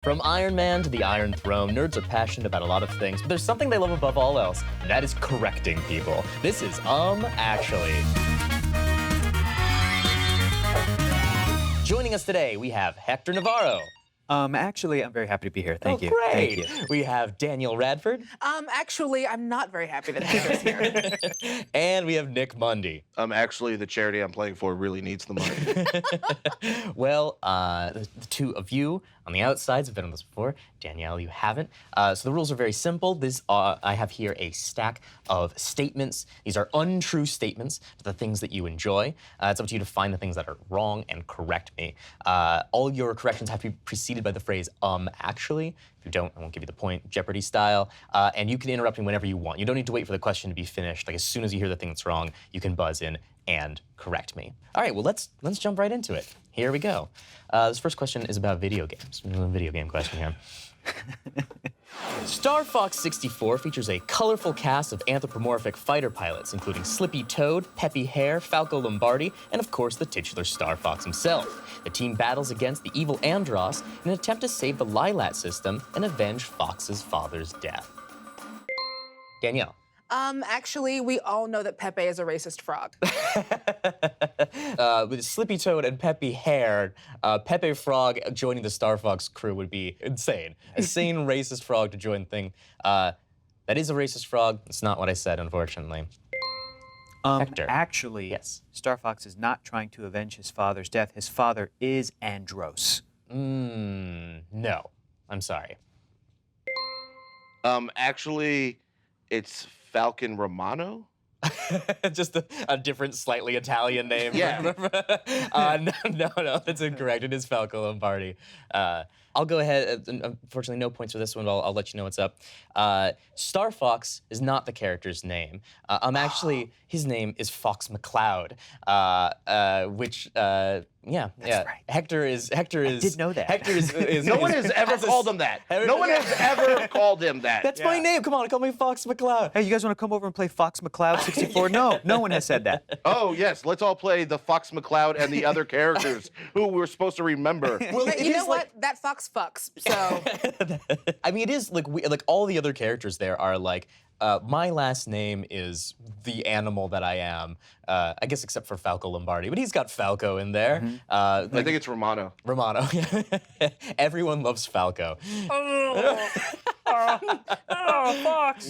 From Iron Man to the Iron Throne, nerds are passionate about a lot of things, but there's something they love above all else, and that is correcting people. This is Actually. Joining us today, we have Hector Navarro. Actually, I'm very happy to be here. Thank you. Great. Thank you. We have Danielle Radford. Actually, I'm not very happy that Hector's here. And we have Nick Mundy. Actually, the charity I'm playing for really needs the money. Well, the two of you on the outsides have been on this before. Danielle, you haven't. So the rules are very simple. I have here a stack of statements. These are untrue statements, the things that you enjoy. It's up to you to find the things that are wrong and correct me. All your corrections have to be preceded by the phrase, actually. If you don't, I won't give you the point, Jeopardy style. And you can interrupt me whenever you want. You don't need to wait for the question to be finished. Like, as soon as you hear the thing that's wrong, you can buzz in and correct me. All right, well, let's jump right into it. Here we go. This first question is about video games. A video game question here. Star Fox 64 features a colorful cast of anthropomorphic fighter pilots, including Slippy Toad, Peppy Hare, Falco Lombardi, and of course the titular Star Fox himself. The team battles against the evil Andross in an attempt to save the Lilat system and avenge Fox's father's death. Danielle. Actually, we all know that Pepe is a racist frog. With Slippy Toad and Peppy Hare, Pepe Frog joining the Star Fox crew would be insane. A sane racist frog to join the thing. That is a racist frog. It's not what I said, unfortunately. Hector. Actually, Yes. Star Fox is not trying to avenge his father's death. His father is Andros. No. I'm sorry. Actually, it's Falcon Romano. Just a different, slightly Italian name. Yeah. No, that's incorrect. It is Falco Lombardi. I'll go ahead. Unfortunately, no points for this one, but I'll let you know what's up. Star Fox is not the character's name. Actually, his name is Fox McCloud, which, yeah. That's right. Hector is. I did know that. Hector is. No one has ever called him that. No one has ever called him that. That's my name. Come on, call me Fox McCloud. Hey, you guys want to come over and play Fox McCloud 64? No, no one has said that. Oh, yes. Let's all play the Fox McCloud and the other characters who we're supposed to remember. Well, But you know what? That fox fucks, so... I mean, it is like all the other characters there are like, my last name is the animal that I am. I guess except for Falco Lombardi, but he's got Falco in there. I think it's Romano. Romano. Everyone loves Falco. Fox!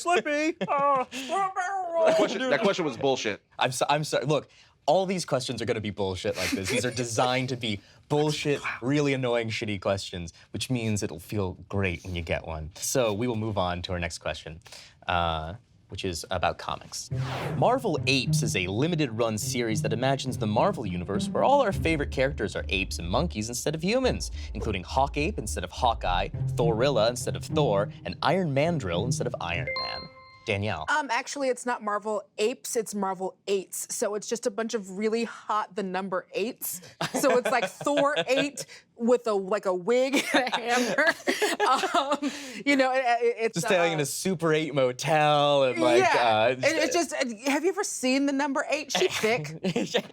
Slippy! That question was bullshit. I'm sorry. Look, all these questions are going to be bullshit like this. These are designed to be bullshit, really annoying, shitty questions, which means it'll feel great when you get one. So we will move on to our next question, which is about comics. Marvel Apes is a limited-run series that imagines the Marvel universe where all our favorite characters are apes and monkeys instead of humans, including Hawk Ape instead of Hawkeye, Thorilla instead of Thor, and Iron Mandrill instead of Iron Man. Danielle. Actually, it's not Marvel Apes, it's Marvel Eights. So it's just a bunch of really hot, the number eights. So it's like Thor 8 with a wig and a hammer. It's Just staying in a Super 8 motel and like... Yeah, it's just, have you ever seen the number 8? She's thick.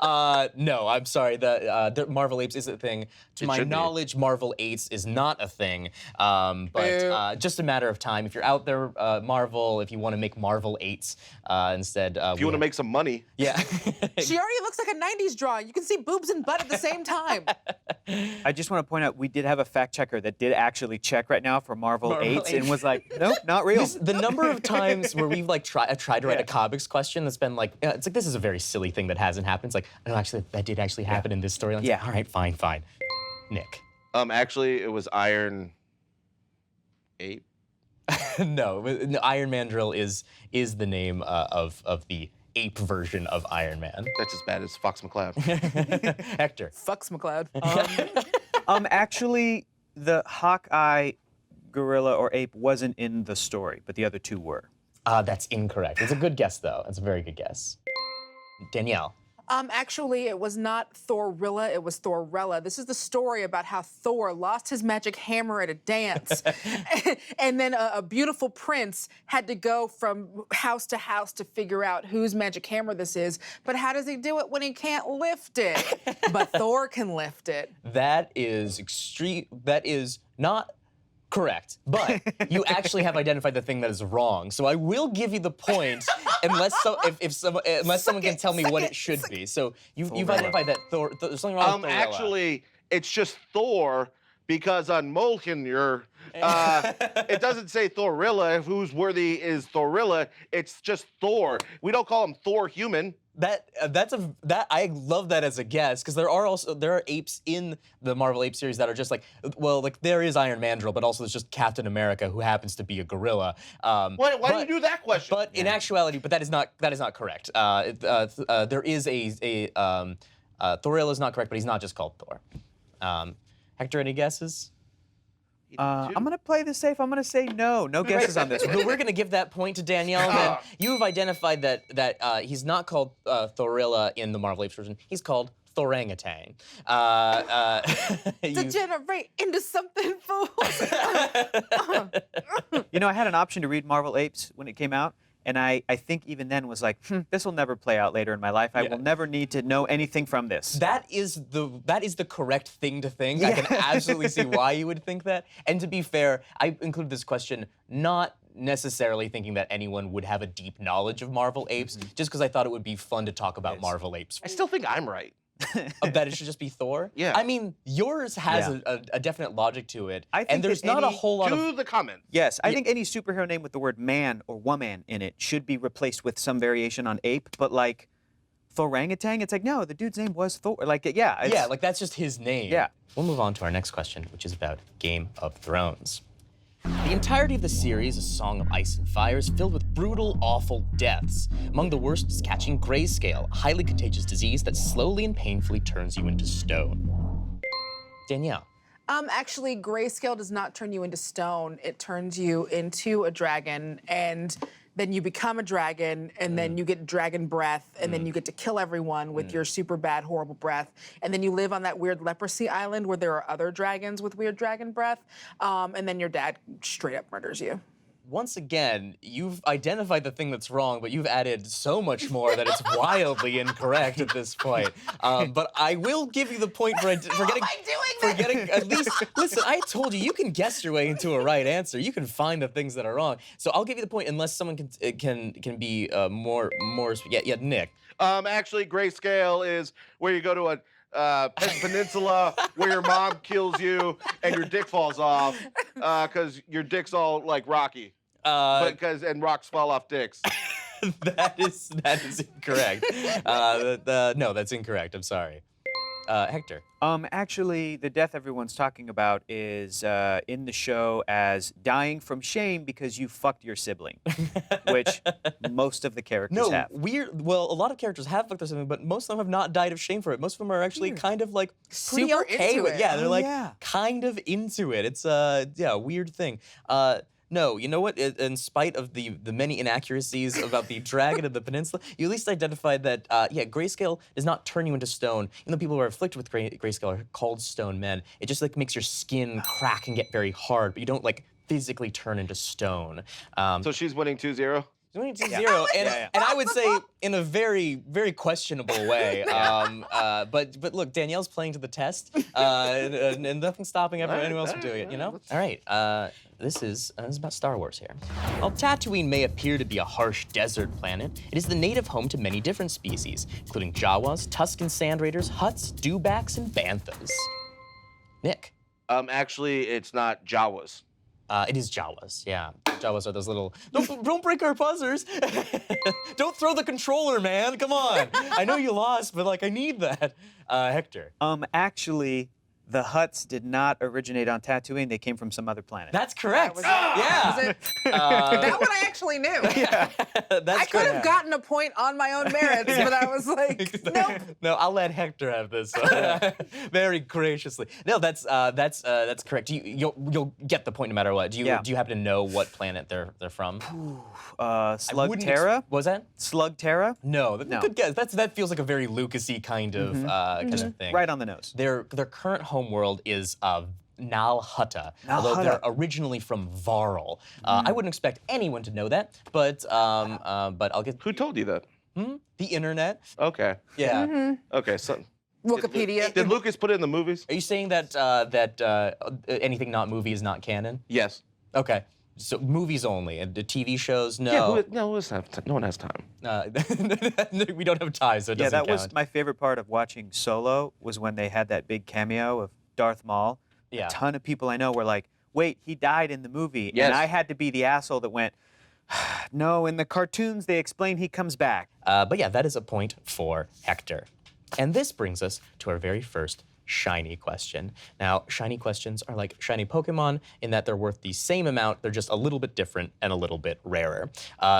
No, I'm sorry. The Marvel Apes is a thing. To my knowledge, Marvel 8s is not a thing. But just a matter of time. If you're out there, Marvel, if you want to make Marvel 8s instead... If you want to make some money. Yeah. She already looks like a 90s drawing. You can see boobs and butt at the same time. I just want to point out, we did have a fact checker that did actually check right now for Marvel 8s and was like, nope, not real. The number of times where we've like tried to write a comics question that's been like, it's like, this is a very silly thing that hasn't happened. It's like, no, actually, that did actually happen in this storyline. Yeah. All right, fine. Nick. Actually, it was Iron Ape. No, Iron Mandrill is the name of the ape version of Iron Man. That's as bad as Fox McCloud. Hector. Fucks McCloud. Actually, the Hawkeye gorilla or ape wasn't in the story, but the other two were. That's incorrect. It's a good guess, though. It's a very good guess. Danielle. Actually, it was not Thorilla, it was Thorella. This is the story about how Thor lost his magic hammer at a dance. And then a beautiful prince had to go from house to house to figure out whose magic hammer this is. But how does he do it when he can't lift it? But Thor can lift it. That is extreme. That is not correct, but you actually have identified the thing that is wrong. So I will give you the point, unless someone can tell me what it should be. So you've identified that Thor. There's something wrong with Thorella. Actually, it's just Thor because on Mjolnir, it doesn't say Thorilla. Who's worthy is Thorilla. It's just Thor. We don't call him Thor human. I love that as a guess, because there are apes in the Marvel Ape series that are just like, well, like there is Iron Mandrill, but also there's just Captain America who happens to be a gorilla. Why do you do that question? But in actuality, that is not correct. There is Thorilla is not correct, but he's not just called Thor. Hector, any guesses? I'm gonna play this safe. I'm gonna say no. No guesses on this one. We're gonna give that point to Danielle. Then you've identified that he's not called Thorilla in the Marvel Apes version. He's called Thorangatang. Degenerate into something, fools. You know, I had an option to read Marvel Apes when it came out. And I think even then was like, this will never play out later in my life. I will never need to know anything from this. That is the correct thing to think. Yeah. I can absolutely see why you would think that. And to be fair, I included this question not necessarily thinking that anyone would have a deep knowledge of Marvel Apes, just because I thought it would be fun to talk about Marvel Apes. I still think I'm right. That it should just be Thor? Yeah. I mean, yours has a definite logic to it, I think and there's not a whole lot to of... the comment. Yes, I think any superhero name with the word man or woman in it should be replaced with some variation on ape, but like Thorangatang, it's like, no, the dude's name was Thor. Like, yeah, like that's just his name. Yeah. We'll move on to our next question, which is about Game of Thrones. The entirety of the series, A Song of Ice and Fire, is filled with brutal, awful deaths. Among the worst is catching grayscale, a highly contagious disease that slowly and painfully turns you into stone. Danielle. Actually, grayscale does not turn you into stone. It turns you into a dragon, and then you become a dragon, and then you get dragon breath, and then you get to kill everyone with your super bad, horrible breath. And then you live on that weird leprosy island where there are other dragons with weird dragon breath, and then your dad straight up murders you. Once again, you've identified the thing that's wrong, but you've added so much more that it's wildly incorrect at this point. But I will give you the point for getting at least. Listen, I told you, you can guess your way into a right answer. You can find the things that are wrong. So I'll give you the point unless someone can be more. Yeah, Nick. Actually, grayscale is where you go to a peninsula where your mom kills you and your dick falls off because your dick's all like rocky. And rocks fall off dicks. that is incorrect. No, that's incorrect. I'm sorry. Hector. Actually, the death everyone's talking about is in the show as dying from shame because you fucked your sibling, which most of the characters have. Well, a lot of characters have fucked their sibling, but most of them have not died of shame for it. Most of them are actually kind of like pretty Super okay into with it. it. Yeah, they're like yeah. kind of into it. It's a weird thing. No, you know what? In spite of the many inaccuracies about the dragon of the peninsula, you at least identified that, grayscale does not turn you into stone. Even though people who are afflicted with grayscale are called stone men, it just like makes your skin crack and get very hard, but you don't like physically turn into stone. So she's winning 2-0? Winning 2-0, and I would say in a very, very questionable way. But look, Danielle's playing to the test, and nothing's stopping anyone else from doing it. You know. All right. This is about Star Wars here. While Tatooine may appear to be a harsh desert planet, it is the native home to many different species, including Jawas, Tusken Sand Raiders, Hutts, Dewbacks, and Banthas. Nick. Actually, it's not Jawas. It is Jawas, yeah. Jawas are those little, don't break our buzzers. Don't throw the controller, man, come on. I know you lost, but like, I need that. Hector. Actually, The Hutts did not originate on Tatooine. They came from some other planet. That's correct. Was yeah. it? That one I actually knew. That's I could have correct. gotten a point on my own merits, but I was like, nope. No, I'll let Hector have this. Very graciously. No, that's correct. You'll get the point no matter what. Do you happen to know what planet they're from? Slug Terra? What was that? Slug Terra? No, No. good guess. That feels like a very Lucasy kind of thing. Right on the nose. Their current homeworld is Nal Hutta, although they're originally from Varl. I wouldn't expect anyone to know that, but I'll get. Who told you that? The internet. Okay. Yeah. Okay. So Wikipedia. did Lucas put it in the movies? Are you saying that anything not movie is not canon? Yes. Okay. So movies only, and the TV shows, no. Yeah. No one has time. We don't have time, so it Yeah, doesn't that count. was my favorite part of watching Solo, was when they had that big cameo of Darth Maul. Yeah. A ton of people I know were like, wait, he died in the movie. Yes. And I had to be the asshole that went, no, in the cartoons they explain he comes back. But yeah, that is a point for Hector. And this brings us to our very first shiny question. Now, shiny questions are like shiny Pokemon in that they're worth the same amount, they're just a little bit different and a little bit rarer.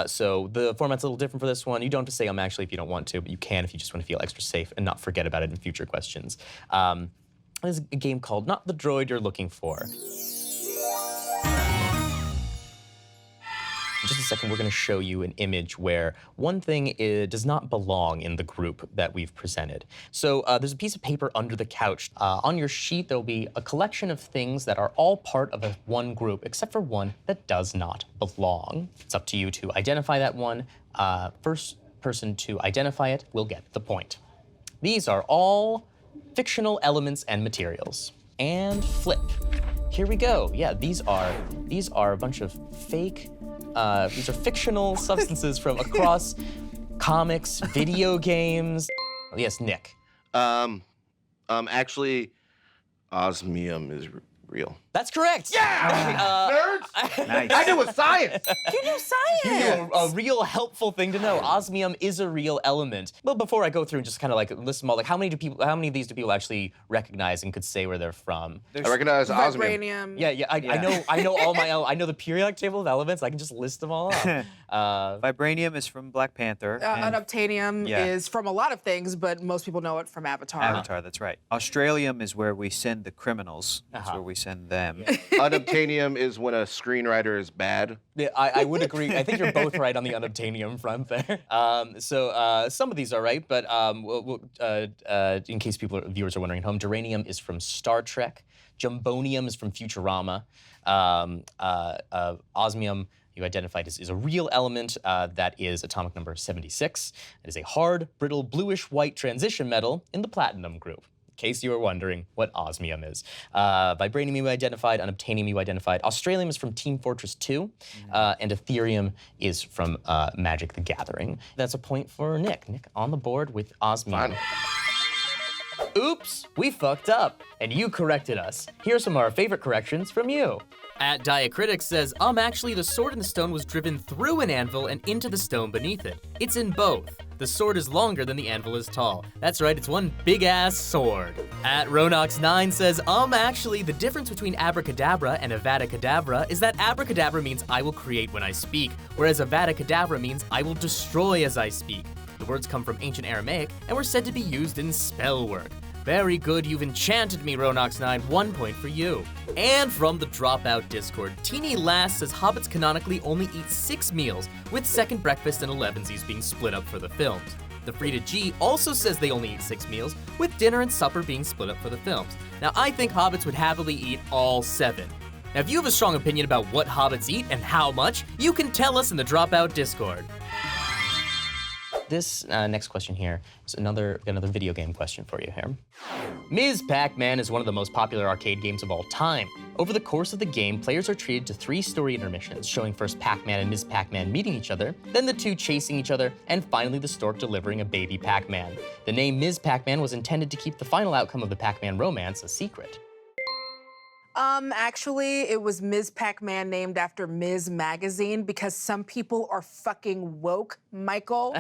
So the format's a little different for this one. You don't have to say actually if you don't want to, but you can if you just want to feel extra safe and not forget about it in future questions. This is a game called Not the Droid You're Looking For. In just a second, we're going to show you an image where one thing does not belong in the group that we've presented. So there's a piece of paper under the couch. On your sheet, there'll be a collection of things that are all part of one group, except for one that does not belong. It's up to you to identify that one. First person to identify it will get the point. These are all fictional elements and materials. And flip. Here we go. Yeah, these are a bunch of fake. These are fictional substances from across comics, video games. Yes, Nick. Actually, osmium is real. That's correct. Yeah! Nerds! Nice. I knew it was science! You do science. You know, a real helpful thing to know. Osmium is a real element. Well, before I go through and just kind of like list them all, like how many of these do people actually recognize and could say where they're from? I recognize osmium. Vibranium. Yeah, I know all my I know the periodic table of elements. I can just list them all off. Vibranium is from Black Panther. and Unobtainium Yeah. is from a lot of things, but most people know it from Avatar. Avatar, that's right. Australium is where we send the criminals. That's where we send them. Unobtainium is when a screenwriter is bad. Yeah, I would agree. I think you're both right on the unobtainium front there. So some of these are right, but in case viewers are wondering at home, geranium is from Star Trek. Jumbonium is from Futurama. Osmium, you identified is a real element that is atomic number 76. It is a hard, brittle, bluish-white transition metal in the platinum group. In case you were wondering what osmium is. Vibranium you identified, unobtainium you identified. Australium is from Team Fortress 2, and Ethereum is from Magic the Gathering. That's a point for Nick. Nick on the board with osmium. Fine. Oops, we fucked up, and you corrected us. Here's some of our favorite corrections from you. At Diacritics says, actually the sword in the stone was driven through an anvil and into the stone beneath it. It's in both. The sword is longer than the anvil is tall. That's right, it's one big-ass sword. At Ronox9 says, actually the difference between abracadabra and Avada Kedavra is that abracadabra means I will create when I speak, whereas Avada Kedavra means I will destroy as I speak. The words come from ancient Aramaic and were said to be used in spell work. Very good, you've enchanted me, Ronox9. 1 point for you. And from the Dropout Discord, Teeny Lass says hobbits canonically only eat 6 meals, with second breakfast and 11sies being split up for the films. The Frida G also says they only eat 6 meals, with dinner and supper being split up for the films. Now, I think hobbits would happily eat all 7. Now, if you have a strong opinion about what hobbits eat and how much, you can tell us in the Dropout Discord. This next question here is another video game question for you here. Ms. Pac-Man is one of the most popular arcade games of all time. Over the course of the game, players are treated to 3 story intermissions, showing first Pac-Man and Ms. Pac-Man meeting each other, then the two chasing each other, and finally the stork delivering a baby Pac-Man. The name Ms. Pac-Man was intended to keep the final outcome of the Pac-Man romance a secret. Actually, it was Ms. Pac-Man named after Ms. Magazine because some people are fucking woke, Michael.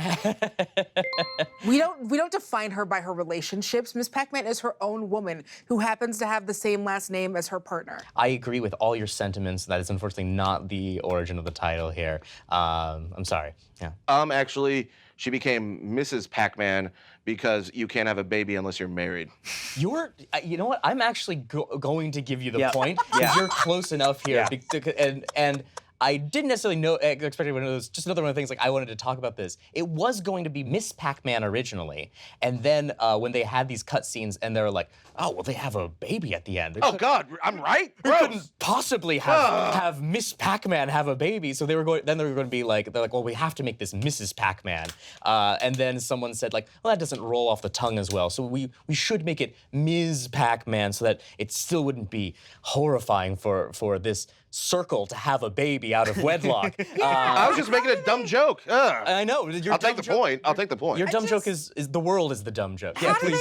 We don't define her by her relationships. Ms. Pac-Man is her own woman who happens to have the same last name as her partner. I agree with all your sentiments. That is unfortunately not the origin of the title here. I'm sorry. Yeah. Actually, she became Mrs. Pac-Man because you can't have a baby unless you're married. You know what? I'm actually going to give you the Yeah. point because you're close enough here. Yeah. And I didn't necessarily expect anyone to know this. Just another one of the things, like, I wanted to talk about this. It was going to be Miss Pac-Man originally, and then when they had these cutscenes, and they were like, "Oh, well, they have a baby at the end." Oh God, I'm right. We Gross. couldn't possibly have Miss Pac-Man have a baby, so they were going to be like, they're like, well, we have to make this Mrs. Pac-Man, and then someone said like, well, that doesn't roll off the tongue as well, so we should make it Ms. Pac-Man so that it still wouldn't be horrifying for this circle to have a baby out of wedlock. I was just making a dumb joke. Ugh. I know. I'll take the point. I'll take the point. Your dumb joke is the world is the dumb joke. How do they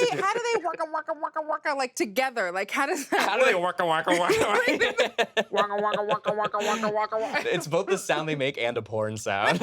waka like together? Like how does that How do they waka? waka waka? It's both the sound they make and a porn sound.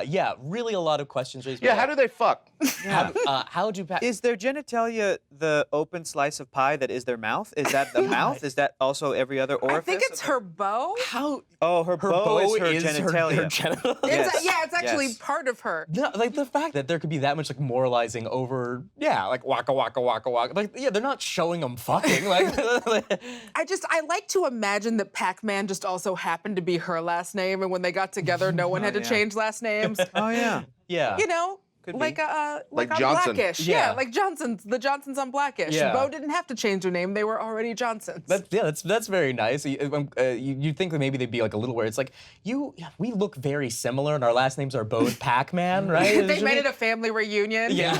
Yeah, really a lot of questions raised. Yeah, how do they fuck? How do Is their genitalia the open slice of pie that is their mouth? Is that the mouth? Is that also every other orifice? I think it's her bow. how Oh, her bow is her genitalia. her genital. Yes. Yeah, it's actually Yes. part of her. No, like the fact that there could be that much like moralizing over, like waka waka waka waka. Like, yeah, they're not showing them fucking. Like, I like to imagine that Pac-Man just also happened to be her last name, and when they got together, no one had to yeah. change last names. Oh yeah. yeah. You know, Could be. like on Johnson. Blackish. Yeah. Like Johnson's. The Johnsons on Blackish. Yeah. Bo didn't have to change their name; they were already Johnsons. That's very nice. You'd think that maybe they'd be like a little weird. It's like we look very similar, and our last names are both Pac-Man, right? They made it a family reunion. Yeah.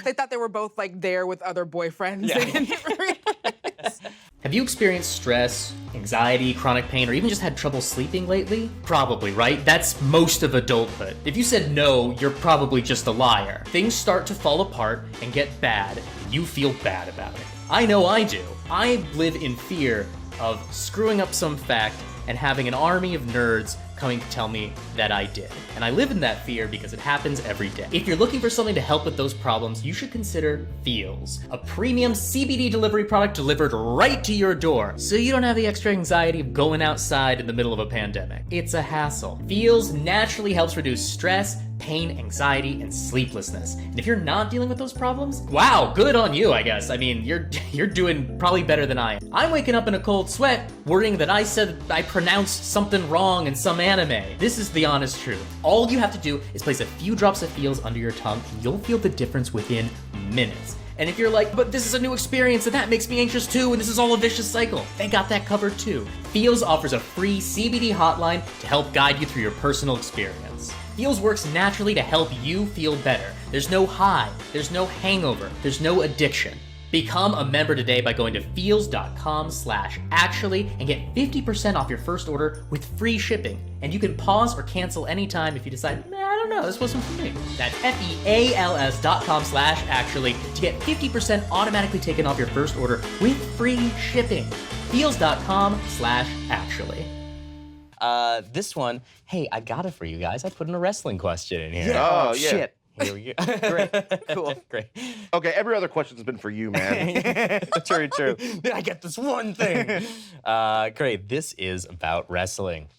They thought they were both like there with other boyfriends. Yeah. They didn't realize. Have you experienced stress, anxiety, chronic pain, or even just had trouble sleeping lately? Probably, right? That's most of adulthood. If you said no, you're probably just a liar. Things start to fall apart and get bad, and you feel bad about it. I know I do. I live in fear of screwing up some fact and having an army of nerds coming to tell me that I did. And I live in that fear because it happens every day. If you're looking for something to help with those problems, you should consider Feels, a premium CBD delivery product delivered right to your door, so you don't have the extra anxiety of going outside in the middle of a pandemic. It's a hassle. Feels naturally helps reduce stress, pain, anxiety, and sleeplessness. And if you're not dealing with those problems, wow, good on you, I guess. I mean, you're doing probably better than I am. I'm waking up in a cold sweat, worrying that I said I pronounced something wrong in some anime. This is the honest truth. All you have to do is place a few drops of Feels under your tongue, and you'll feel the difference within minutes. And if you're like, but this is a new experience and that makes me anxious too, and this is all a vicious cycle, they got that covered too. Feels offers a free CBD hotline to help guide you through your personal experience. Feels works naturally to help you feel better. There's no high, there's no hangover, there's no addiction. Become a member today by going to feels.com/actually and get 50% off your first order with free shipping. And you can pause or cancel anytime if you decide, I don't know, this wasn't for me. That's feals.com/actually to get 50% automatically taken off your first order with free shipping. Feels.com/actually. This one, hey, I got it for you guys. I put in a wrestling question in here. Oh, yeah. Shit. Here we go. Great. Cool. Great. Okay, every other question's been for you, man. True, true. I get this one thing. Great. This is about wrestling.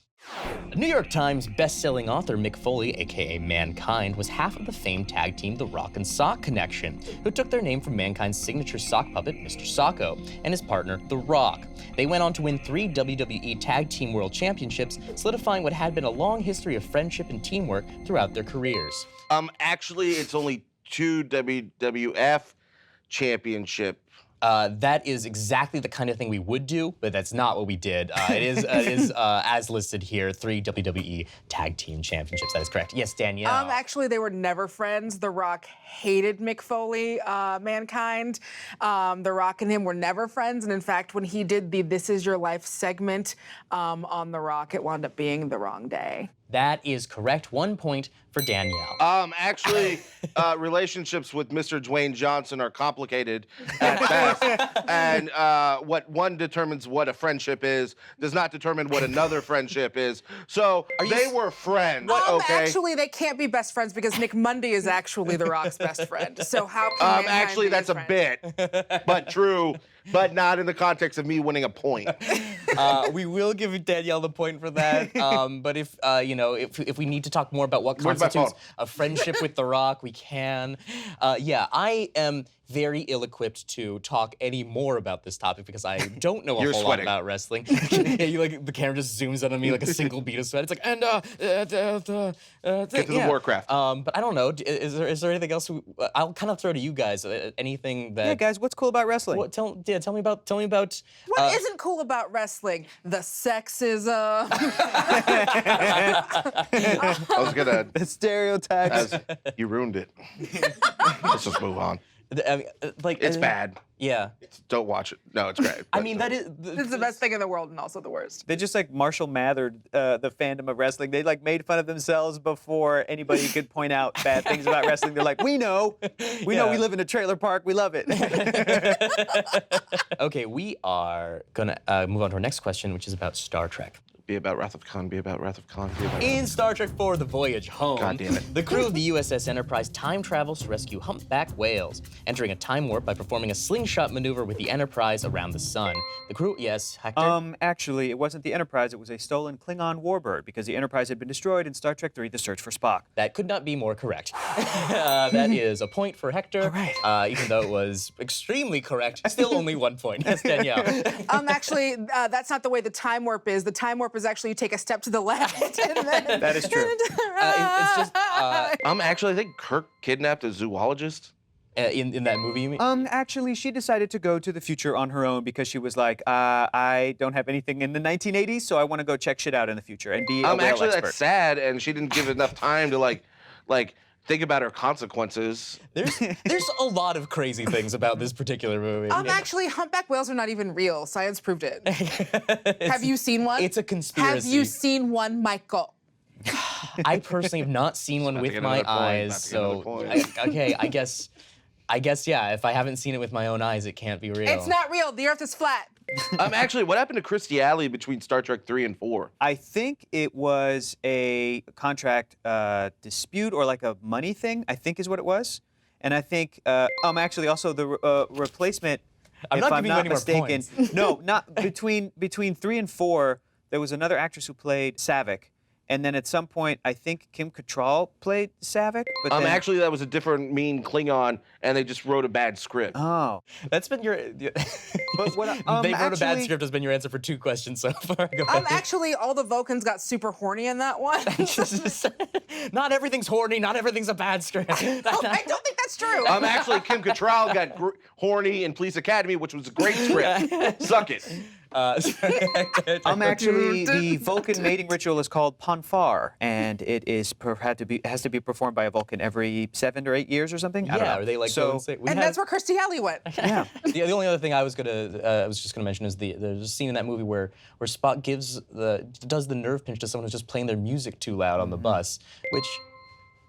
New York Times best-selling author Mick Foley, aka Mankind, was half of the famed tag team The Rock and Sock Connection, who took their name from Mankind's signature sock puppet, Mr. Socko, and his partner, The Rock. They went on to win 3 WWE Tag Team World Championships, solidifying what had been a long history of friendship and teamwork throughout their careers. Actually, it's only 2 WWF championship. That is exactly the kind of thing we would do, but that's not what we did. It is as listed here, 3 WWE Tag Team Championships. That is correct. Yes, Danielle. Actually, they were never friends. The Rock hated Mick Foley, Mankind. The Rock and him were never friends. And in fact, when he did the This Is Your Life segment on The Rock, it wound up being the wrong day. That is correct. 1 point for Danielle. Actually, relationships with Mr. Dwayne Johnson are complicated at best, and what one determines what a friendship is does not determine what another friendship is. So they were friends. Okay. Actually, they can't be best friends because Nick Mundy is actually The Rock's best friend. So how can Mankind actually, be that's a friend? bit, but true, but not in the context of me winning a point. We will give Danielle the point for that. But if if we need to talk more about what Where's my constitutes phone? a friendship with The Rock, we can. Yeah, I am very ill-equipped to talk any more about this topic because I don't know a You're whole sweating. lot about wrestling. Yeah, the camera just zooms in on me like a single bead of sweat. It's like Get to the Warcraft. But I don't know. Is there anything else? I'll kind of throw to you guys. Anything that? Yeah, guys, what's cool about wrestling? What, tell me about. What isn't cool about wrestling? The sexism. I was gonna. The stereotypes. You ruined it. Let's just move on. I mean, It's bad. Yeah. Don't watch it. No, it's great. I mean, that is. It's the best thing in the world and also the worst. They just like Marshall Mathered the fandom of wrestling. They like made fun of themselves before anybody could point out bad things about wrestling. They're like, we know we live in a trailer park. We love it. Okay, we are gonna move on to our next question, which is about Star Trek. Be about Wrath of Khan. Be about Wrath of Khan. Be about. In Star Trek IV: The Voyage Home, God damn it. the crew of the USS Enterprise time travels to rescue humpback whales, entering a time warp by performing a slingshot maneuver with the Enterprise around the sun. The crew, yes, Hector? Actually, it wasn't the Enterprise. It was a stolen Klingon warbird because the Enterprise had been destroyed in Star Trek III: The Search for Spock. That could not be more correct. That is a point for Hector. All right. Even though it was extremely correct, still only 1 point. That's Danielle. Actually, that's not the way the time warp is. The time warp is actually you take a step to the left and then. That is true. It's just Actually, I think Kirk kidnapped a zoologist. in that movie, you mean? Actually, she decided to go to the future on her own because she was like, I don't have anything in the 1980s, so I want to go check shit out in the future and be a whale Actually, expert. that's sad, and she didn't give enough time to like think about her consequences. There's a lot of crazy things about this particular movie. Actually, humpback whales are not even real. Science proved it. Have you seen one? It's a conspiracy. Have you seen one, Michael? I personally have not seen one About to with get my another point, eyes, about to get so another point. okay, I guess yeah. If I haven't seen it with my own eyes, it can't be real. It's not real. The Earth is flat. Actually, what happened to Christy Alley between Star Trek 3 and 4? I think it was a contract dispute or like a money thing, I think is what it was. And I think, actually also the replacement, I'm if not I'm giving you not any more mistaken. points. No, not between 3 and 4, there was another actress who played Saavik. And then at some point, I think Kim Cattrall played Saavik. But then, Actually, that was a different mean Klingon, and they just wrote a bad script. Oh. That's been your. But what, they wrote a bad actually- script has been your answer for 2 questions so far. Go ahead. Actually, all the Vulcans got super horny in that one. Not everything's horny. Not everything's a bad script. I don't think that's true. Actually, Kim Cattrall got horny in Police Academy, which was a great script. Suck it. Actually, the Vulcan mating ritual is called Ponfar, and it is has to be performed by a Vulcan every 7 or 8 years or something. I don't know. Are they like so? and that's where Kirstie Alley went. Yeah. The only other thing I was just gonna mention is there's a scene in that movie where Spock does the nerve pinch to someone who's just playing their music too loud on the bus, which,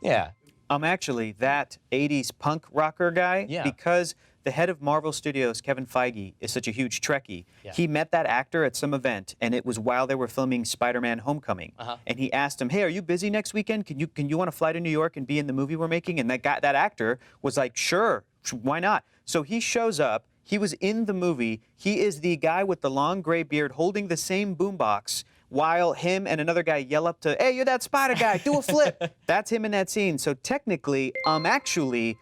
yeah. Actually, that 80s punk rocker guy, Yeah. because the head of Marvel Studios, Kevin Feige, is such a huge Trekkie. Yeah. He met that actor at some event, and it was while they were filming Spider-Man: Homecoming. And he asked him, "Hey, are you busy next weekend? Can you want to fly to New York and be in the movie we're making?" And that actor was like, "Sure, why not?" So he shows up. He was in the movie. He is the guy with the long gray beard holding the same boombox while him and another guy yell up to, "Hey, you're that spider guy, do a flip." That's him in that scene. So technically, actually,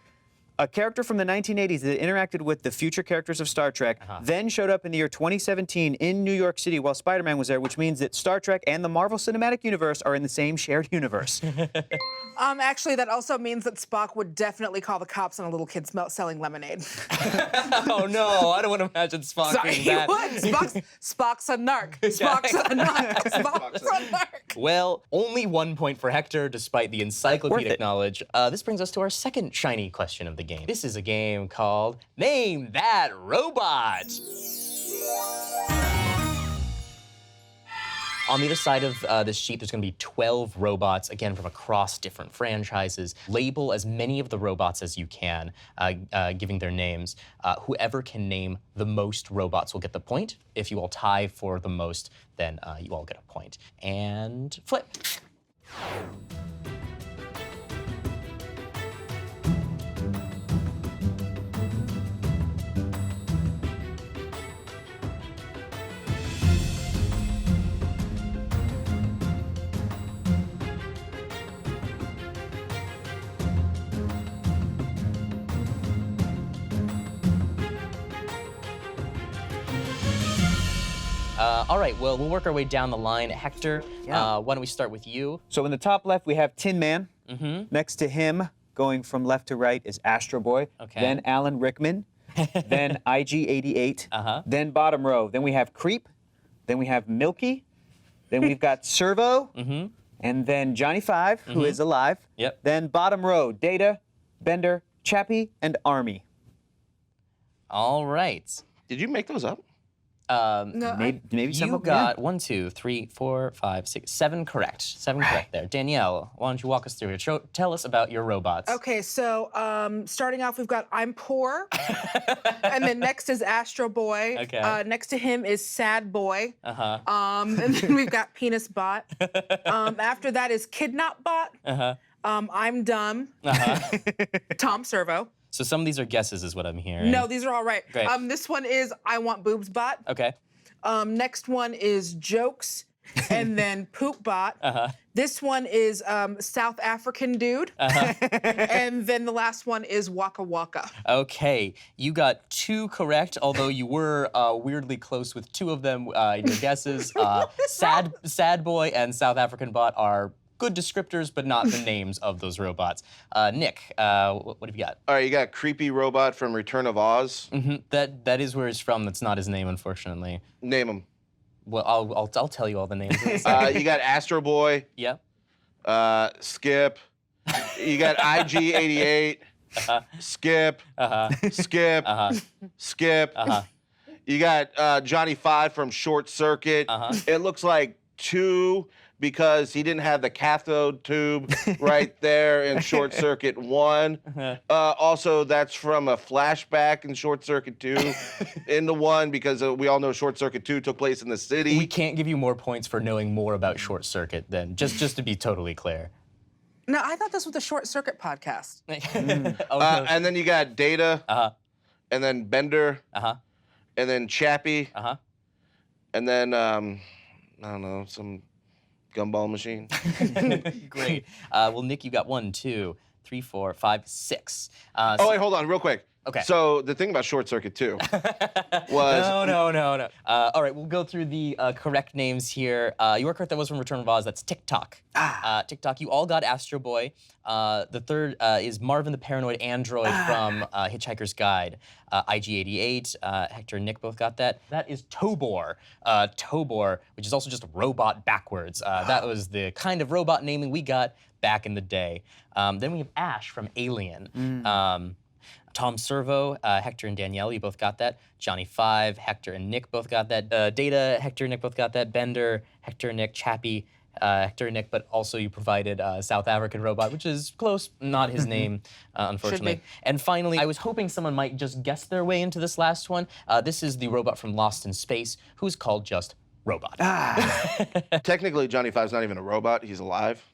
a character from the 1980s that interacted with the future characters of Star Trek, then showed up in the year 2017 in New York City while Spider-Man was there, which means that Star Trek and the Marvel Cinematic Universe are in the same shared universe. Actually, that also means that Spock would definitely call the cops on a little kid selling lemonade. Oh no, I don't want to imagine Spock Sorry, being he that. would. Spock's a narc. Spock's a narc. Spock's a narc. Well, only 1 point for Hector, despite the Worth encyclopedic it. knowledge. This brings us to our second shiny question of the game. This is a game called Name That Robot. On the other side of this sheet, there's gonna be 12 robots, again, from across different franchises. Label as many of the robots as you can, giving their names. Whoever can name the most robots will get the point. If you all tie for the most, then you all get a point. And flip. All right, well, we'll work our way down the line. Hector, why don't we start with you? So in the top left, we have Tin Man. Next to him, going from left to right, is Astro Boy. Okay. Then Alan Rickman. Then IG-88. Then bottom row. Then we have Creep. Then we have Milky. Then we've got Servo. And then Johnny Five, who is alive. Yep. Then bottom row, Data, Bender, Chappie, and Army. All right. Did you make those up? No, Maybe some You of them, got 1, 2, 3, 4, 5, 6, 7 correct. 7 correct there. Danielle, why don't you walk us through here? Tell us about your robots. Okay, so starting off, we've got I'm Poor, and then next is Astro Boy. Okay. Next to him is Sad Boy. And then we've got Penis Bot. After that is Kidnap Bot. I'm Dumb. Tom Servo. So some of these are guesses is what I'm hearing. No, these are all right. Great. This one is I Want Boobs Bot. Okay. Next one is Jokes, and then Poop Bot. This one is South African Dude. And then the last one is Waka Waka. Okay, you got 2 correct, although you were weirdly close with 2 of them in your guesses. Sad Boy and South African Bot are good descriptors, but not the names of those robots. Nick, what have you got? All right, you got Creepy Robot from Return of Oz. That is where he's from. That's not his name, unfortunately. Name him. Well, I'll tell you all the names. You got Astro Boy. Yep. Skip. You got IG-88. Skip. Skip. Skip. You got Johnny Five from Short Circuit. It looks like 2 because he didn't have the cathode tube right there in Short Circuit 1. Also, that's from a flashback in Short Circuit 2 into 1 because we all know Short Circuit 2 took place in the city. We can't give you more points for knowing more about Short Circuit than just to be totally clear. No, I thought this was the Short Circuit podcast. And then you got Data, and then Bender, and then Chappie, and then, I don't know, some gumball machine. Great. Well, Nick, you got 1, 2, 3, 4, 5, 6. Oh, wait, hold on, real quick. Okay. So the thing about Short Circuit 2 was... No. All right, we'll go through the correct names here. You are correct, that was from Return of Oz. That's TikTok. TikTok, you all got Astro Boy. The third is Marvin the Paranoid Android from Hitchhiker's Guide. IG-88, Hector and Nick both got that. That is Tobor. Tobor, which is also just robot backwards. That was the kind of robot naming we got back in the day. Then we have Ash from Alien. Tom Servo, Hector and Danielle, you both got that. Johnny Five, Hector and Nick both got that. Data, Hector and Nick both got that. Bender, Hector and Nick. Chappie, Hector and Nick, but also you provided South African Robot, which is close, not his name, unfortunately. And finally, I was hoping someone might just guess their way into this last one. This is the robot from Lost in Space, who's called just Robot. Technically, Johnny Five's not even a robot. He's alive.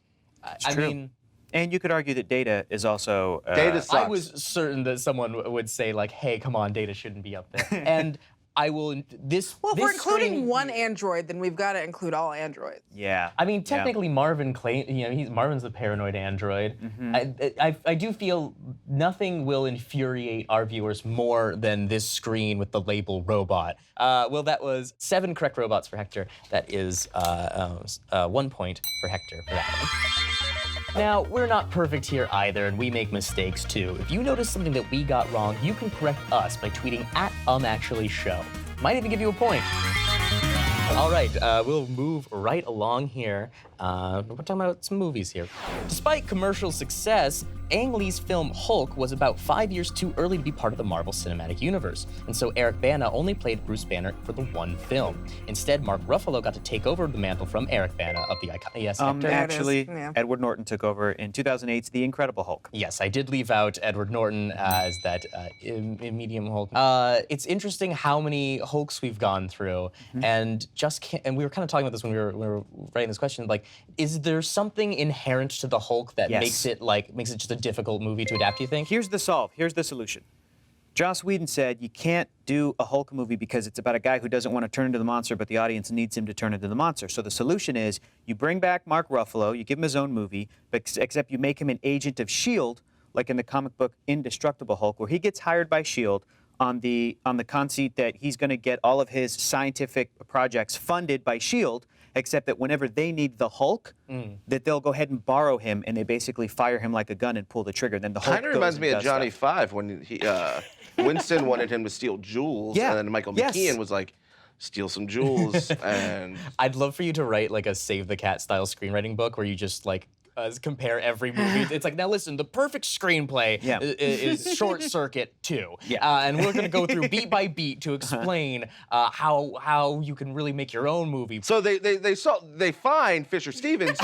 I mean... And you could argue that Data is also... Data sucks. I was certain that someone would say, like, hey, come on, Data shouldn't be up there. And I will... Well, if we're including one android, then we've got to include all androids. Yeah. I mean, technically, Marvin Marvin's the paranoid android. I do feel nothing will infuriate our viewers more than this screen with the label robot. Well, that was 7 correct robots for Hector. That is 1 point for Hector for that one. Now, we're not perfect here either, and we make mistakes too. If you notice something that we got wrong, you can correct us by tweeting @UmActuallyShow. Might even give you a point. All right, we'll move right along here. We're talking about some movies here. Despite commercial success, Ang Lee's film Hulk was about 5 years too early to be part of the Marvel Cinematic Universe, and so Eric Bana only played Bruce Banner for the one film. Instead, Mark Ruffalo got to take over the mantle from Eric Bana of the icon. Yes, Hector? Actually, Yeah. Edward Norton took over in 2008's The Incredible Hulk. Yes, I did leave out Edward Norton as that medium Hulk. It's interesting how many Hulks we've gone through, and and we were kind of talking about this when we were writing this question. Like, is there something inherent to the Hulk that Yes. makes it just a difficult movie to adapt? Do you think? Here's the solve. Here's the solution. Joss Whedon said you can't do a Hulk movie because it's about a guy who doesn't want to turn into the monster, but the audience needs him to turn into the monster. So the solution is you bring back Mark Ruffalo, you give him his own movie, but except you make him an agent of S.H.I.E.L.D., like in the comic book Indestructible Hulk, where he gets hired by S.H.I.E.L.D. on the conceit that he's going to get all of his scientific projects funded by S.H.I.E.L.D., except that whenever they need the Hulk, that they'll go ahead and borrow him, and they basically fire him like a gun and pull the trigger. Then the Hulk Kind of goes reminds and me of does Johnny stuff. Five when he Winston wanted him to steal jewels, Yeah. and then Michael Yes. McKean was like, steal some jewels, and I'd love for you to write like a Save the Cat style screenwriting book where you just like compare every movie. It's like, now listen, the perfect screenplay Yeah. is Short Circuit 2. Yeah. And we're gonna go through beat by beat to explain how you can really make your own movie. so they find Fisher Stevens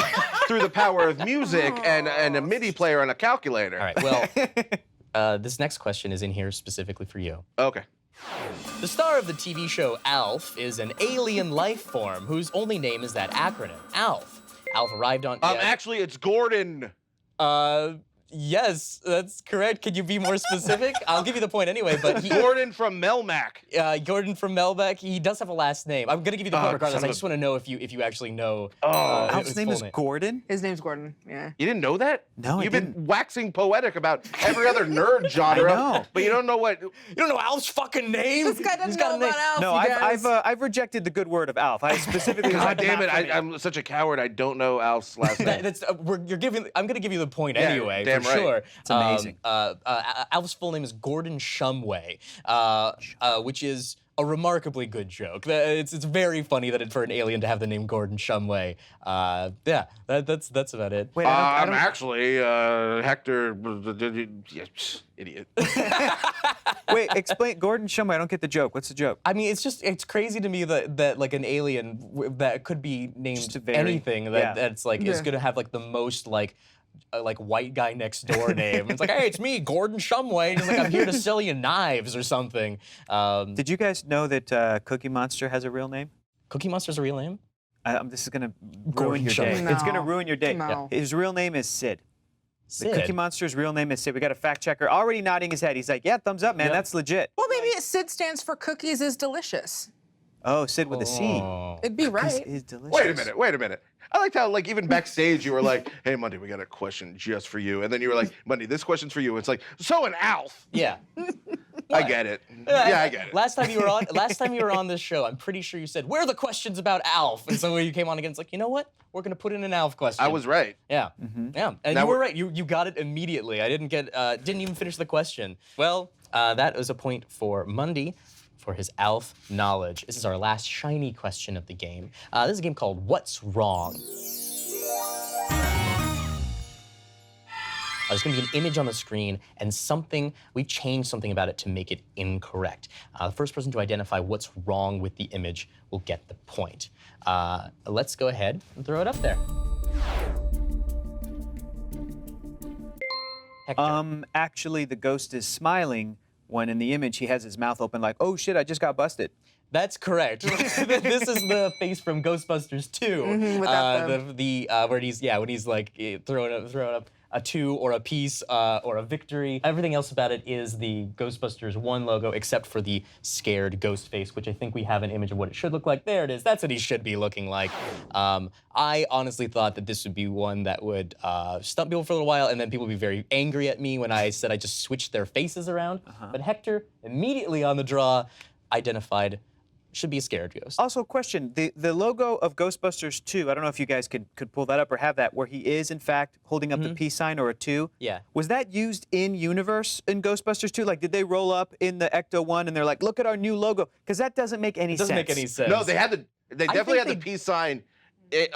through the power of music and a MIDI player and a calculator. All right, well, this next question is in here specifically for you. Okay. The star of the TV show ALF is an alien life form whose only name is that acronym, ALF. ALF arrived on... Actually, it's Gordon. Yes, that's correct. Can you be more specific? I'll give you the point anyway, but Gordon from Melmac. Gordon from Melbeck, he does have a last name. I'm gonna give you the point regardless. son I of just want to know if you actually know. Alf's his name full is Gordon? His name's Gordon. Yeah. You didn't know that? No, I You've didn't. been waxing poetic about every other nerd genre, I know. but you don't know what. You don't know Alf's fucking name? This guy doesn't He's got know a name. about Alf. No, you guys. I've rejected the good word of Alf. I specifically. God was like, damn it! not for me. I'm such a coward. I don't know Alf's last name. I'm gonna give you the point Yeah, anyway, damn for right. sure. It's amazing. Alf's full name is Gordon Shumway, which is a remarkably good joke. It's very funny that for an alien to have the name Gordon Shumway. Yeah, that's about it. Wait, I I'm don't, actually Hector. Idiot. wait, explain Gordon Shumway. I don't get the joke. What's the joke? I mean, it's crazy to me that like an alien that could be named Just a very- anything yeah. that's like is Yeah. gonna have like the most like white guy next door name. It's like, hey, it's me, Gordon Shumway. Just like, I'm here to sell you knives or something. Did you guys know that Cookie Monster has a real name? Cookie Monster's a real name? This is gonna ruin Gordon your Shumway. day. It's gonna No. ruin your day. No. His real name is Sid. The Sid. Cookie Monster's real name is Sid. We got a fact checker already nodding his head. He's like, yeah, thumbs up, man. Yeah. That's legit. Well, maybe SID stands for Cookies is Delicious. Oh, Sid with a C. Oh. It'd be Cookies right. is delicious. Wait a minute. I liked how, like, even backstage, you were like, hey, Mundy, we got a question just for you. And then you were like, Mundy, this question's for you. It's like, so an Alf. Yeah. I get it. Yeah, I get it. Last time you were on this show, I'm pretty sure you said, where are the questions about Alf? And so when you came on again, it's like, you know what? We're gonna put in an Alf question. I was right. Yeah. Yeah. And Now you were we're- right. You got it immediately. I didn't even finish the question. Well, that was a point for Mundy for his Alf knowledge. This is our last shiny question of the game. This is a game called What's Wrong? There's going to be an image on the screen and we change something about it to make it incorrect. The first person to identify what's wrong with the image will get the point. Let's go ahead and throw it up there. Hector. Actually, the ghost is smiling when in the image he has his mouth open like, oh shit, I just got busted. That's correct. This is the face from Ghostbusters 2. without Where when he's like throwing up a 2 or a piece or a victory. Everything else about it is the Ghostbusters 1 logo, except for the scared ghost face, which I think we have an image of what it should look like. There it is. That's what he should be looking like. I honestly thought that this would be one that would stump people for a little while, and then people would be very angry at me when I said I just switched their faces around. But Hector, immediately on the draw, identified should be a scared ghost. Also, question, the logo of Ghostbusters 2, I don't know if you guys could pull that up or have that, where he is, in fact, holding up the peace sign or a 2. Yeah. Was that used in universe in Ghostbusters 2? Like, did they roll up in the Ecto 1 and they're like, look at our new logo? Because that doesn't make any sense. Doesn't make any sense. No, they definitely think had the peace sign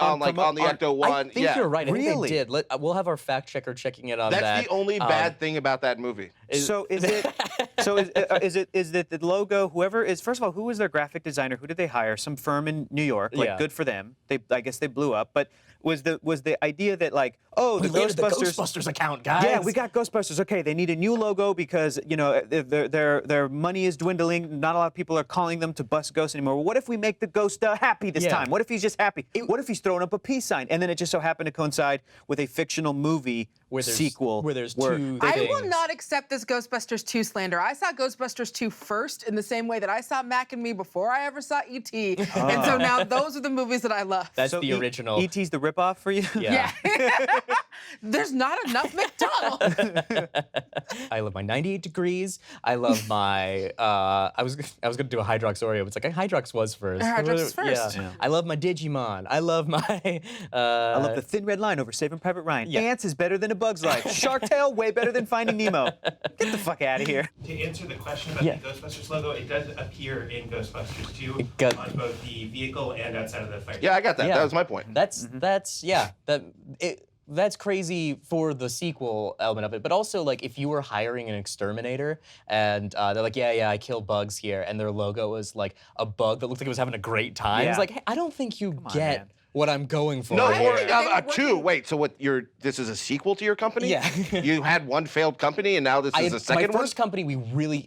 on the Ecto One. I think you're right. I think Really? they did. We'll have our fact checker checking it on That's that. the only bad thing about that movie. So is it? Is it the logo? Whoever is, first of all, who was their graphic designer? Who did they hire? Some firm in New York. Like, Yeah. good for them. I guess they blew up. But was the idea that, like, oh, We the landed the Ghostbusters. Ghostbusters account, guys. Yeah, we got Ghostbusters. Okay, they need a new logo because, you know, their money is dwindling. Not a lot of people are calling them to bust ghosts anymore. Well, what if we make the ghost happy this Yeah. time? What if he's just happy? What if he's throwing up a peace sign? And then it just so happened to coincide with a fictional movie sequel where there's where two I will things. not accept this Ghostbusters 2 slander. I saw Ghostbusters 2 first in the same way that I saw Mac and Me before I ever saw E.T. And so now those are the movies that I love. That's the original. E.T.'s the ripoff for you? Yeah. There's not enough McDonald's. I love my 98 degrees. I love my. I was gonna do a Hydrox Oreo. It's like Hydrox was first. Hydrox was first. Yeah. I love my Digimon. I love my. I love the thin red line over Saving Private Ryan. Yeah. Ants is better than A Bug's Life. Shark Tale, way better than Finding Nemo. Get the fuck out of here. To answer the question about the Ghostbusters logo, it does appear in Ghostbusters 2 on both the vehicle and outside of the fire. Yeah, I got that. Yeah. That was my point. That's crazy for the sequel element of it, but also like if you were hiring an exterminator and they're like, yeah, I kill bugs here, and their logo was like a bug that looked like it was having a great time. Yeah. It's like, hey, I don't think you get man. what I'm going for. No, here. or think they were a two. working- Wait, so what? This is a sequel to your company? Yeah. You had one failed company, and now this is the second my one. first company,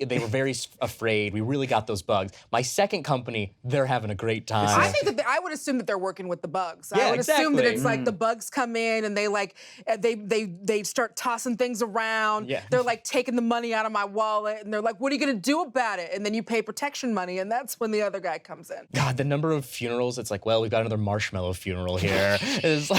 they were very afraid. We really got those bugs. My second company, they're having a great time. I think that I would assume that they're working with the bugs. Yeah, I would assume that exactly. it's like the bugs come in and they like they start tossing things around. Yeah. They're like taking the money out of my wallet and they're like, "What are you gonna do about it?" And then you pay protection money, and that's when the other guy comes in. God, the number of funerals, it's like, well, we've got another marshmallow funeral here. It's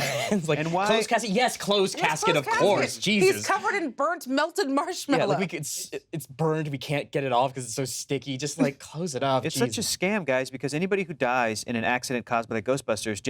like And why- closed casket? Yes, closed Yes, casket, closed of course. Jesus. He's covered in burnt, melted marshmallow. Yeah, like it's burned. We can't get it off because it's so sticky. Just like close it up. It's such a scam, guys, because anybody who dies in an accident caused by the Ghostbusters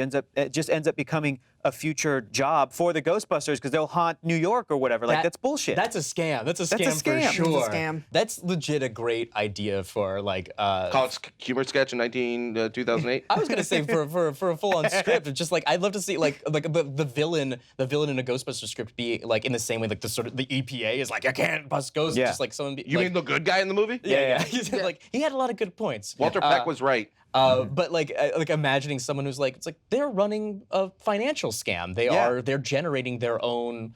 just ends up becoming a future job for the Ghostbusters because they'll haunt New York or whatever. Like, that's bullshit. That's a scam. That's a That's a scam scam. for It's a sure. scam. That's legit a great idea for like. Called humor sketch in 2008. I was gonna say for a full-on script, it's just like I'd love to see like the villain in a Ghostbusters script be like in the same way like the sort of the EPA is like, I can't bust ghosts. Yeah. Just like someone be You like, mean the good guy in the movie? yeah. Like he had a lot of good points. Walter Peck was right. But like imagining someone who's like, it's like they're running a financial scam. They're generating their own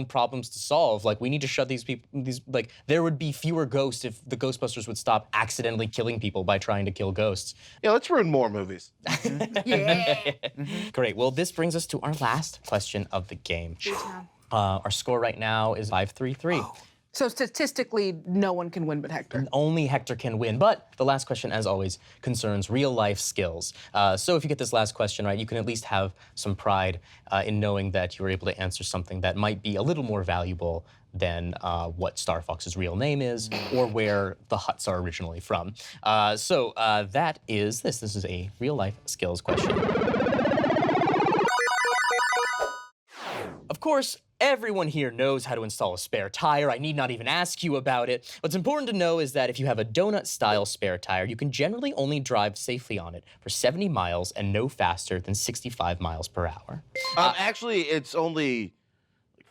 problems to solve. Like we need to shut these people. Like there would be fewer ghosts if the Ghostbusters would stop accidentally killing people by trying to kill ghosts. Yeah, let's ruin more movies. Yeah. Great. Well, this brings us to our last question of the game. Our score right now is 5-3-3. So statistically, no one can win but Hector. Only Hector can win, but the last question, as always, concerns real-life skills. So if you get this last question right, you can at least have some pride in knowing that you were able to answer something that might be a little more valuable than what Star Fox's real name is or where the Hutts are originally from. So that is this. This is a real-life skills question. Of course, everyone here knows how to install a spare tire. I need not even ask you about it. What's important to know is that if you have a donut-style spare tire, you can generally only drive safely on it for 70 miles and no faster than 65 miles per hour. Actually, it's only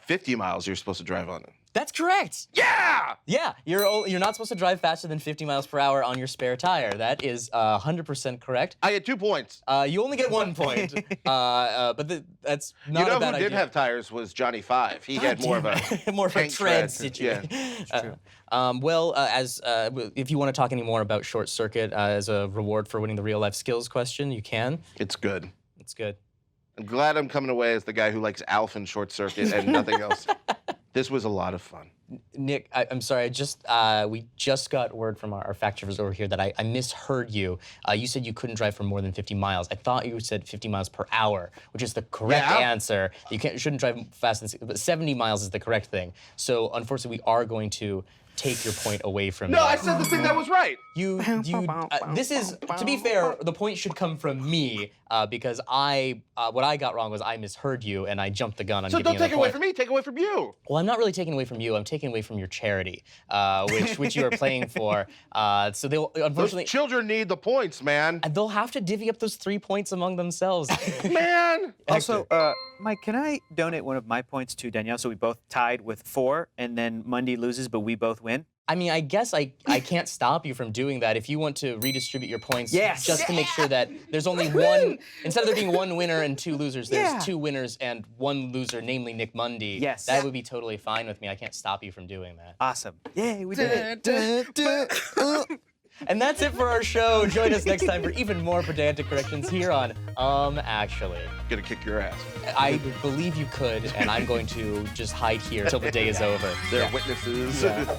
50 miles you're supposed to drive on it. That's correct. Yeah! Yeah, you're not supposed to drive faster than 50 miles per hour on your spare tire. That is 100% correct. I get 2 points. You only get 1 point, but that's not You know a bad who did idea. have tires was Johnny Five. He had more of a more of a tank tread tread. situation. Yeah. If you want to talk any more about Short Circuit as a reward for winning the real life skills question, you can. It's good. It's good. I'm glad I'm coming away as the guy who likes Alf and Short Circuit and nothing else. This was a lot of fun. Nick, I'm sorry. We just got word from our fact checkers over here that I misheard you. You said you couldn't drive for more than 50 miles. I thought you said 50 miles per hour, which is the correct answer. You shouldn't drive faster than, but 70 miles is the correct thing. So unfortunately, we are going to take your point away from No, me. I said the thing that was right. This is, to be fair, the point should come from me because what I got wrong was I misheard you and I jumped the gun on So giving don't you the take it away point. from me, take it away from you. Well, I'm not really taking away from you. I'm taking away from your charity, which you are playing for. So they'll Those unfortunately children need the points, man. they'll have to divvy up those 3 points among themselves. Man. Also, Mike, can I donate one of my points to Danielle so we both tied with 4, and then Mundy loses, but we both win? I mean, I guess I can't stop you from doing that. If you want to redistribute your points, Yes. just to make sure that there's only one, instead of there being 1 winner and 2 losers, there's Yeah. 2 winners and 1 loser, namely Nick Mundy. Yes. That would be totally fine with me. I can't stop you from doing that. Awesome. Yay, we did it. And that's it for our show. Join us next time for even more pedantic corrections here on Actually. Gonna kick your ass. I believe you could, and I'm going to just hide here until the day is over. They're witnesses. Yeah.